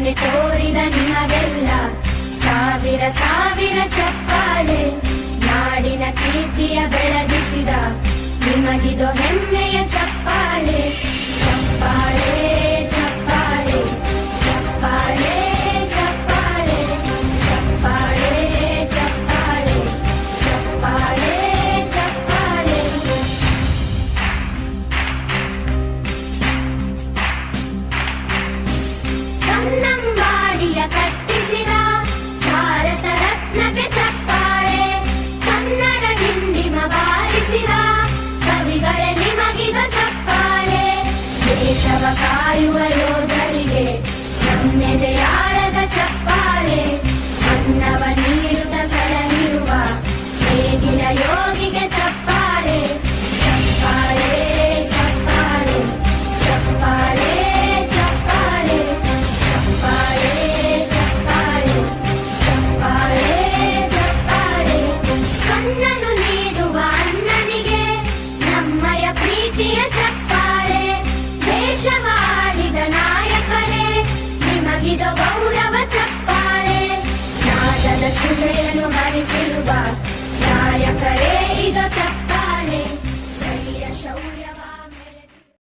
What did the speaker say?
ಬಾಳ್ವೆ ತೋರಿದ ನಿಮಗೆಲ್ಲ ಸಾವಿರ ಸಾವಿರ ಚಪ್ಪಾಳೆ. ನಾಡಿನ ಕೀರ್ತಿಯ ಬೆಳಗಿಸಿದ ನಿಮಗಿದು ಹೆಮ್ಮೆಯ ಚಪ್ಪಾಳೆ. ಚಪ್ಪಾಳೆ ಚಪ್ಪಾಳೆ ಚಪ್ಪಾಳೆ ಚಪ್ಪಾಳೆ ಚಪ್ಪಾಳೆ ಚಪ್ಪಾಳೆ ಚಪ್ಪಾಳೆ ಚಪ್ಪಾಳೆ. ಕನ್ನಂಬಾಡಿಯ ಕಟ್ಟಿಸಿದ ಭಾರತ ರತ್ನಕ್ಕೆ ಚಪ್ಪಾಳೆ. ಕನ್ನಡ ಡಿಂಡಿಮ ಬಾರಿಸಿದ ಕವಿಗಳೇ ನಿಮಗಿದು ಚಪ್ಪಾಳೆ. ದೇಶವ ಕಾಯುವ ಯೋಧರಿಗೆ ನಮ್ಮೆದೆಯಾಳದ ಚಪ್ಪಾಳೆ. ಅನ್ನವ ನೀಡುತ್ತ ಸಲಹಿರುವ ನೇಗಿಲ ಯೋಗಿಗೆ ಚಪ್ಪಾಳೆ. ಚಪ್ಪಾಳೆ ಚಪ್ಪಾಳೆ ಚಪ್ಪಾಳೆ ಚಪ್ಪಾಳೆ ಚಪ್ಪಾಳೆ ಚಪ್ಪಾಳೆ ಚಪ್ಪಾಳೆ ಚಪ್ಪಾಳೆ. ಕಣ್ಣನ್ನು ನೀಡುವ ಅಣ್ಣನಿಗೆ ನಮ್ಮಯ ಪ್ರೀತಿಯ ಚಪ್ಪಾಳೆ. ದೇಶವಾಡಿದ ನಾಯಕರೇ ನಿಮಗಿದು ಗೌರವ ಚಪ್ಪಾಳೆ. ನಾದದ ಸುಧೆಯನ್ನು